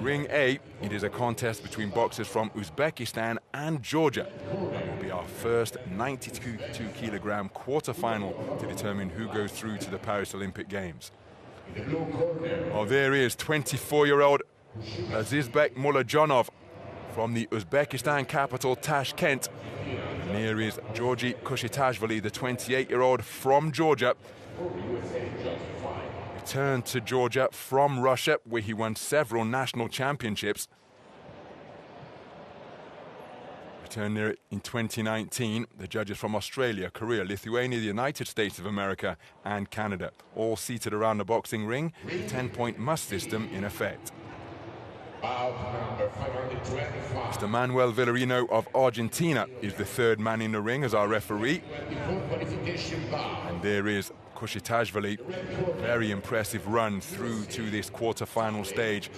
Ring A, it is a contest between boxers from Uzbekistan and Georgia. That will be our first 92-kilogram quarterfinal to determine who goes through to the Paris Olympic Games. Oh, there is 24-year-old Lazizbek Mullojonov from the Uzbekistan capital Tashkent. And here is Georgii Kushitashvili, the 28-year-old from Georgia. Returned to Georgia from Russia, where he won several national championships. Returned there in 2019. The judges from Australia, Korea, Lithuania, the United States of America, and Canada, all seated around the boxing ring, the 10-point must system in effect. Mr. Manuel Villarino of Argentina is the third man in the ring as our referee. And there is Kushitashvili, very impressive run through to this quarter-final stage.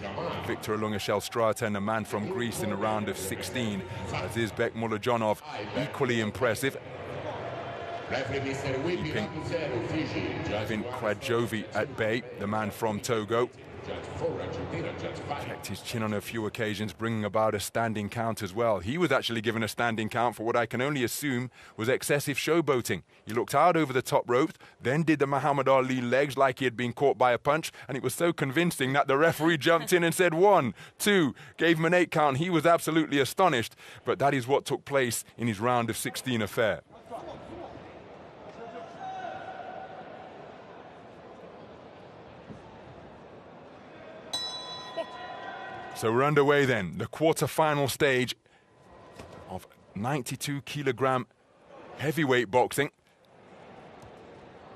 Victor Lungašel-Straten, a man from Greece in the round of 16. Lazizbek Mullojonov, equally impressive. Keeping Ivan Georgii at bay, the man from Togo. Checked his chin on a few occasions, bringing about a standing count as well. He was actually given a standing count for what I can only assume was excessive showboating. He looked out over the top ropes, then did the Muhammad Ali legs like he had been caught by a punch, and it was so convincing that the referee jumped in and said 1, 2, gave him an 8 count. He was absolutely astonished, but that is what took place in his round of 16 affair. So we're underway then, the quarter-final stage of 92-kilogram heavyweight boxing.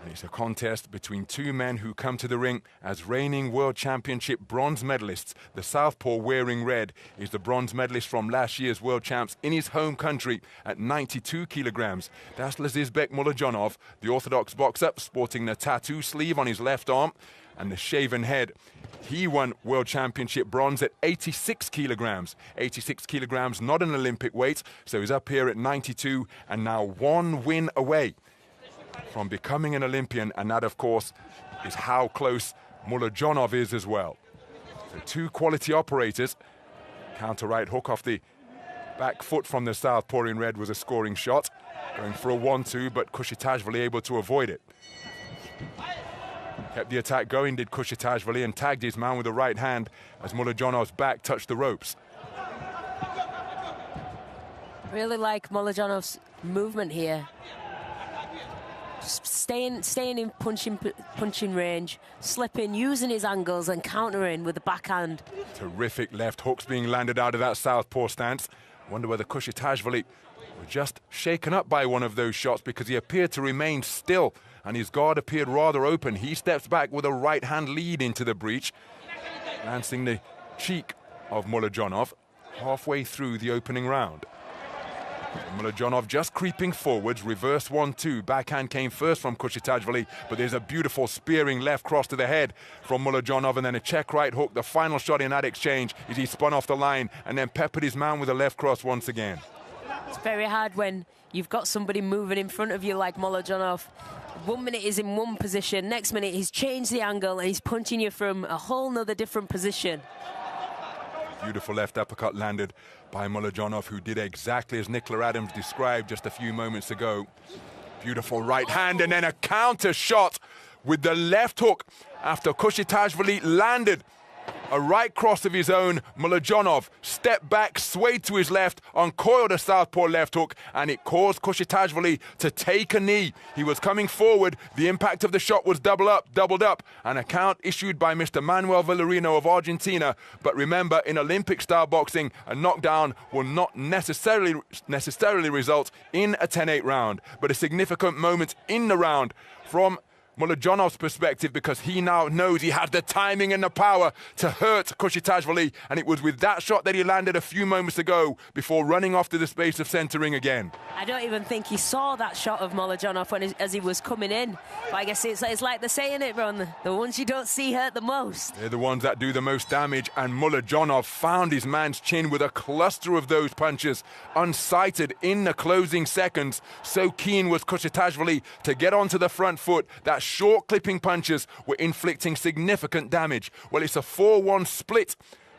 And it's a contest between two men who come to the ring as reigning World Championship bronze medalists. The southpaw wearing red is the bronze medalist from last year's World Champs in his home country at 92 kilograms. That's Lazizbek Mullojonov, the orthodox boxer, sporting the tattoo sleeve on his left arm and the shaven head. He won World Championship bronze at 86 kilograms. 86 kilograms, not an Olympic weight, so he's up here at 92 and now one win away from becoming an Olympian, and that, of course, is how close Mullojonov is as well. So two quality operators. Counter right hook off the back foot from the southpaw in red was a scoring shot. Going for a 1-2, but Kushitashvili able to avoid it. Kept the attack going, did Kushitashvili, and tagged his man with the right hand as Mullojonov's back touched the ropes. Really like Mullojonov's movement here. Just staying in punching range, slipping, using his angles and countering with the backhand. Terrific left hooks being landed out of that southpaw stance. Wonder whether Kushitashvili was just shaken up by one of those shots, because he appeared to remain still and his guard appeared rather open. He steps back with a right hand lead into the breach, lancing the cheek of Mullojonov halfway through the opening round. Mullojonov just creeping forwards, reverse 1-2. Backhand came first from Kushitashvili, but there's a beautiful spearing left cross to the head from Mullojonov, and then a check right hook. The final shot in that exchange is he spun off the line and then peppered his man with a left cross once again. It's very hard when you've got somebody moving in front of you like Mullojonov. 1 minute he's in one position, next minute he's changed the angle and he's punching you from a whole nother different position. Beautiful left uppercut landed by Mullojonov, who did exactly as Nicola Adams described just a few moments ago. Beautiful right hand and then a counter shot with the left hook after Kushitashvili landed a right cross of his own. Mullojonov stepped back, swayed to his left, uncoiled a southpaw left hook, and it caused Kushitashvili to take a knee. He was coming forward, the impact of the shot was doubled up, and a count issued by Mr. Manuel Villarino of Argentina. But remember, in Olympic-style boxing, a knockdown will not necessarily result in a 10-8 round, but a significant moment in the round from Mullojonov's perspective, because he now knows he has the timing and the power to hurt Kushitashvili, and it was with that shot that he landed a few moments ago before running off to the space of centering again. I don't even think he saw that shot of Mullojonov as he was coming in. But I guess it's like they're saying it, Ron, the ones you don't see hurt the most. They're the ones that do the most damage, and Mullojonov found his man's chin with a cluster of those punches, unsighted in the closing seconds. So keen was Kushitashvili to get onto the front foot that short clipping punches were inflicting significant damage. Well, it's a 4-1 split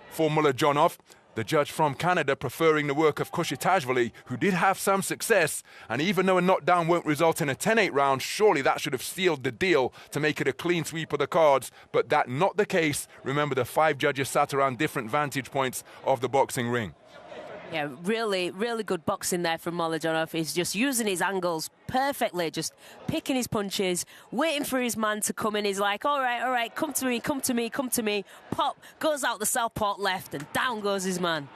for Mullojonov. The judge from Canada preferring the work of Kushitashvili, who did have some success. And even though a knockdown won't result in a 10-8 round, surely that should have sealed the deal to make it a clean sweep of the cards. But that not the case. Remember, the 5 judges sat around different vantage points of the boxing ring. Yeah, really, really good boxing there from Mullojonov. He's just using his angles perfectly, just picking his punches, waiting for his man to come in. He's like, all right, come to me, come to me, come to me. Pop, goes out the southpaw left, and down goes his man.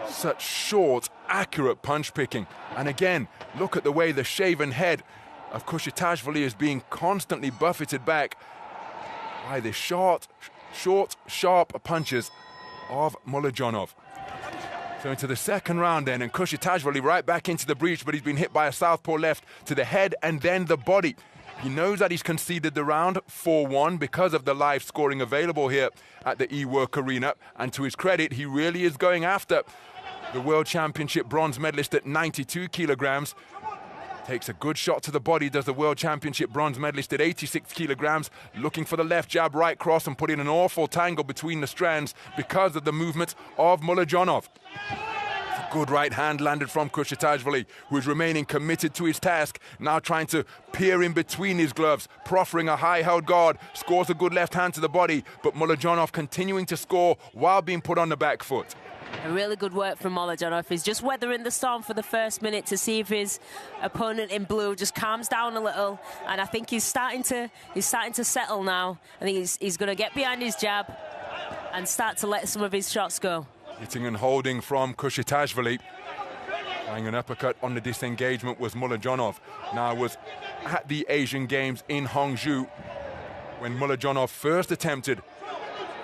Such short, accurate punch picking. And again, look at the way the shaven head of Kushitashvili is being constantly buffeted back by the short, sharp punches of Mullojonov. So into the second round then, and Kushitashvili right back into the breach, but he's been hit by a southpaw left to the head and then the body. He knows that he's conceded the round 4-1 because of the live scoring available here at the eWork Arena. And to his credit, he really is going after the World Championship bronze medalist at 92 kilograms. Takes a good shot to the body, does the World Championship bronze medalist at 86 kilograms, looking for the left jab, right cross, and putting an awful tangle between the strands because of the movement of Mullojonov. A good right hand landed from Kushitashvili, who is remaining committed to his task, now trying to peer in between his gloves, proffering a high-held guard, scores a good left hand to the body, but Mullojonov continuing to score while being put on the back foot. A really good work from Mullojonov. He's just weathering the storm for the first minute to see if his opponent in blue just calms down a little. And I think he's starting to settle now. I think he's going to get behind his jab and start to let some of his shots go. Hitting and holding from Kushitashvili. Trying an uppercut on the disengagement was Mullojonov. Now was at the Asian Games in Hangzhou when Mullojonov first attempted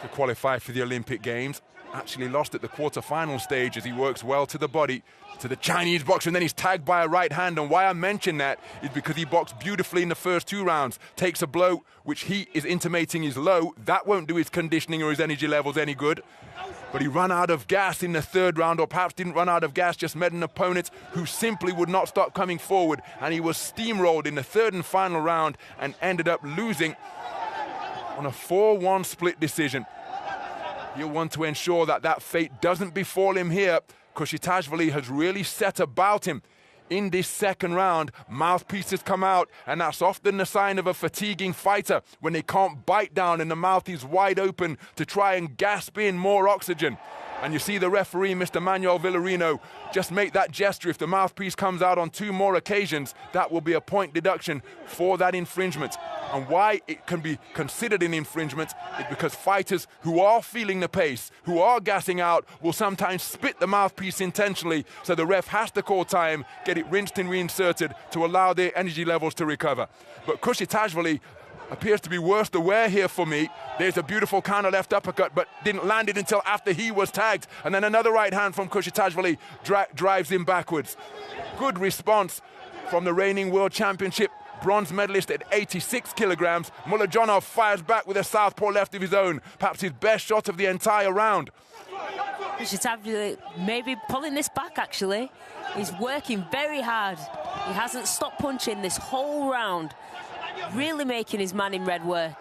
to qualify for the Olympic Games. Actually lost at the quarter-final stage as he works well to the body, to the Chinese boxer, and then he's tagged by a right hand. And why I mention that is because he boxed beautifully in the first 2 rounds, takes a blow which he is intimating is low. That won't do his conditioning or his energy levels any good. But he ran out of gas in the 3rd round, or perhaps didn't run out of gas, just met an opponent who simply would not stop coming forward, and he was steamrolled in the 3rd and final round and ended up losing on a 4-1 split decision. He'll want to ensure that that fate doesn't befall him here. Kushitashvili has really set about him in this 2nd round. Mouthpieces come out, and that's often the sign of a fatiguing fighter when they can't bite down and the mouth is wide open to try and gasp in more oxygen. And you see the referee, Mr. Manuel Villarino, just make that gesture. If the mouthpiece comes out on 2 more occasions, that will be a point deduction for that infringement. And why it can be considered an infringement is because fighters who are feeling the pace, who are gassing out, will sometimes spit the mouthpiece intentionally, so the ref has to call time, get it rinsed and reinserted to allow their energy levels to recover. But Kushitashvili appears to be worst aware here for me. There's a beautiful counter left uppercut, but didn't land it until after he was tagged. And then another right hand from Kushitashvili drives him backwards. Good response from the reigning World Championship bronze medalist at 86 kilograms. Mullojonov fires back with a southpaw left of his own, perhaps his best shot of the entire round. Kushitashvili maybe pulling this back, actually. He's working very hard. He hasn't stopped punching this whole round. Really making his man in red work.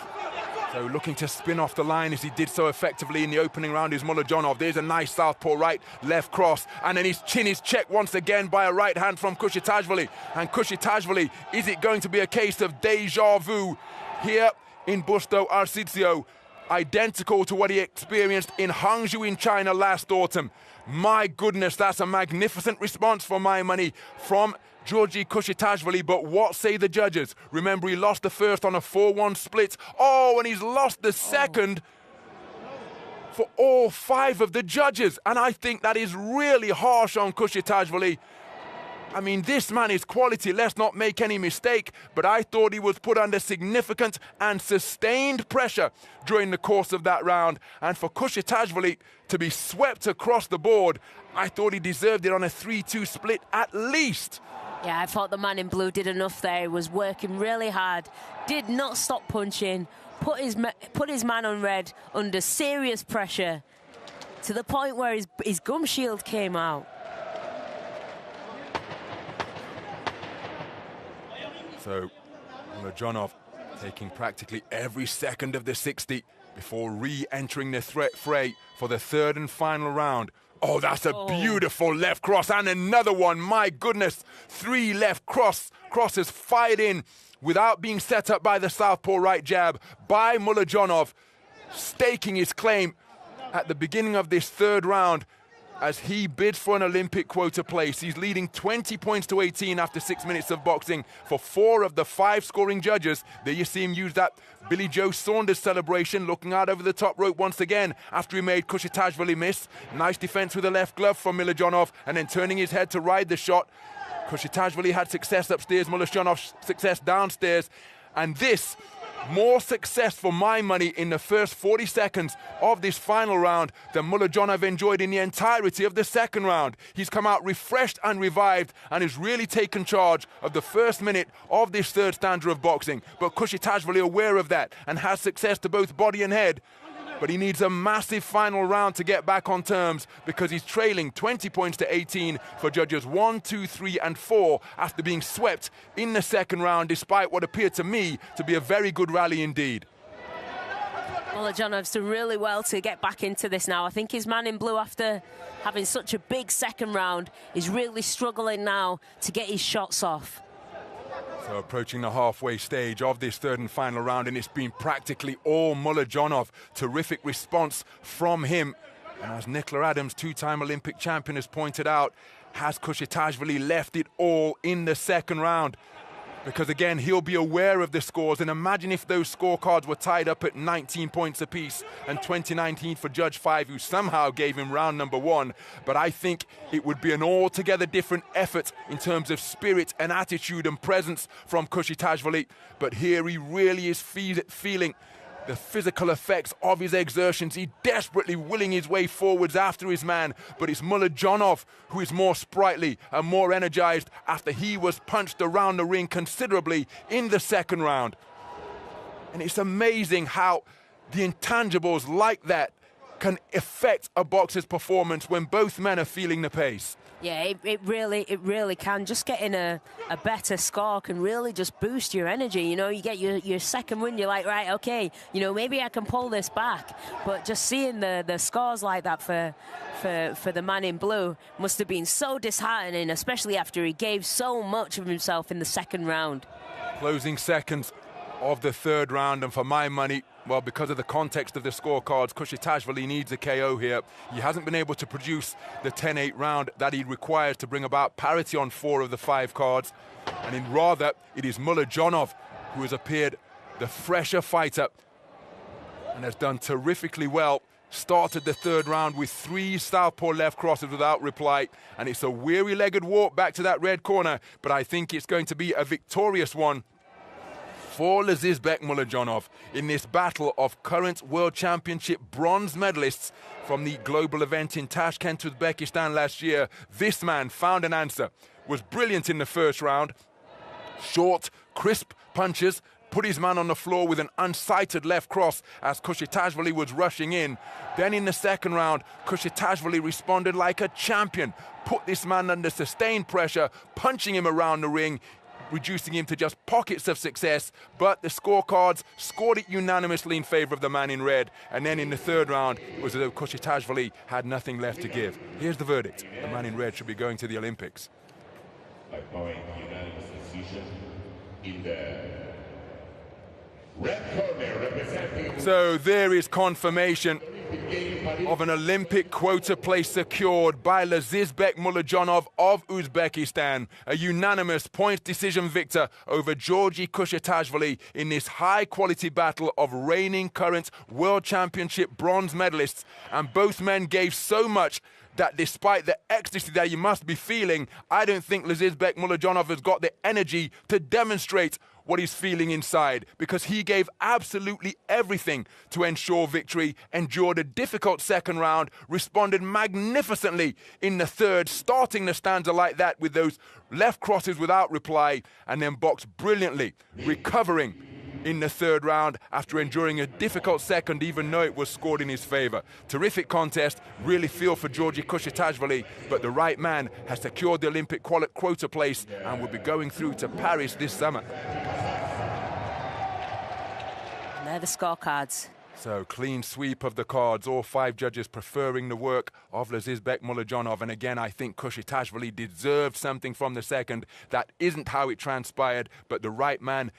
So looking to spin off the line as he did so effectively in the opening round is Mullojonov. There's a nice southpaw right, left cross, and then his chin is checked once again by a right hand from Kushitashvili. And Kushitashvili, is it going to be a case of deja vu here in Busto Arsizio? Identical to what he experienced in Hangzhou in China last autumn. My goodness, that's a magnificent response for my money from Georgii Kushitashvili, but what say the judges? Remember, he lost the first on a 4-1 split. Oh, and he's lost the second for all 5 of the judges. And I think that is really harsh on Kushitashvili. I mean, this man is quality, let's not make any mistake, but I thought he was put under significant and sustained pressure during the course of that round. And for Kushitashvili to be swept across the board, I thought he deserved it on a 3-2 split at least. Yeah, I thought the man in blue did enough there. He was working really hard, did not stop punching, put his man on red under serious pressure to the point where his gum shield came out. So Mullojonov taking practically every second of the 60 before re-entering the fray for the third and final round. Oh, that's a beautiful left cross, and another one. My goodness, 3 left crosses fired in without being set up by the southpaw right jab by Mullojonov, staking his claim at the beginning of this third round as he bids for an Olympic quota place. He's leading 20 points to 18 after 6 minutes of boxing for 4 of the 5 scoring judges. There you see him use that Billy Joe Saunders celebration, looking out over the top rope once again after he made Kushitashvili miss. Nice defense with the left glove from Mullojonov, and then turning his head to ride the shot. Kushitashvili had success upstairs, Mullojonov success downstairs, and this more success for my money in the first 40 seconds of this final round than Mullojonov enjoyed in the entirety of the second round. He's come out refreshed and revived and has really taken charge of the first minute of this third stanza of boxing. But Kushitashvili aware of that and has success to both body and head. But he needs a massive final round to get back on terms because he's trailing 20 points to 18 for judges 1, 2, 3, and 4 after being swept in the second round despite what appeared to me to be a very good rally indeed. Mullojonov's done really well to get back into this now. I think his man in blue, after having such a big second round, is really struggling now to get his shots off. So approaching the halfway stage of this third and final round, and it's been practically all Mullojonov. Terrific response from him. And as Nicola Adams, 2-time Olympic champion, has pointed out, has Kushitashvili left it all in the second round? Because again, he'll be aware of the scores, and imagine if those scorecards were tied up at 19 points apiece and 2019 for Judge 5, who somehow gave him round number 1. But I think it would be an altogether different effort in terms of spirit and attitude and presence from Kushitashvili. But here he really is feeling the physical effects of his exertions. He's desperately willing his way forwards after his man, but it's Mullojonov who is more sprightly and more energized after he was punched around the ring considerably in the second round. And it's amazing how the intangibles like that can affect a boxer's performance when both men are feeling the pace. Yeah, it really can. Just getting a better score can really just boost your energy. You know, you get your second win, you're like, right, okay, you know, maybe I can pull this back. But just seeing the scores like that for the man in blue must have been so disheartening, especially after he gave so much of himself in the second round. Closing seconds of the third round, and for my money, well, because of the context of the scorecards, Kushitashvili needs a KO here. He hasn't been able to produce the 10-8 round that he requires to bring about parity on 4 of the 5 cards. And rather, it is Mullojonov who has appeared the fresher fighter and has done terrifically well. Started the third round with 3 southpaw left crosses without reply, and it's a weary-legged walk back to that red corner, but I think it's going to be a victorious one for Lazizbek Mullojonov in this battle of current World Championship bronze medalists from the global event in Tashkent, Uzbekistan last year. This man found an answer, was brilliant in the first round. Short, crisp punches, put his man on the floor with an unsighted left cross as Kushitashvili was rushing in. Then in the second round, Kushitashvili responded like a champion, put this man under sustained pressure, punching him around the ring, reducing him to just pockets of success, but the scorecards scored it unanimously in favor of the man in red. And then in the third round, it was as though Kushitashvili had nothing left to give. Here's the verdict. The man in red should be going to the Olympics. By point unanimous decision in the red corner representing... So there is confirmation of an Olympic quota place secured by Lazizbek Mullojonov of Uzbekistan, a unanimous points decision victor over Georgii Kushitashvili in this high-quality battle of reigning current World Championship bronze medalists. And both men gave so much that despite the ecstasy that you must be feeling, I don't think Lazizbek Mullojonov has got the energy to demonstrate what he's feeling inside, because he gave absolutely everything to ensure victory, endured a difficult second round, responded magnificently in the third, starting the stanza like that with those left crosses without reply, and then boxed brilliantly, recovering in the third round after enduring a difficult second, even though it was scored in his favor. Terrific contest, really feel for Georgii Kushitashvili, but the right man has secured the Olympic quota place and will be going through to Paris this summer. And they're the scorecards So clean sweep of the cards, all 5 judges preferring the work of Lazizbek, Mullojonov. And again, I think Kushitashvili deserved something from the second. That isn't how it transpired, but the right man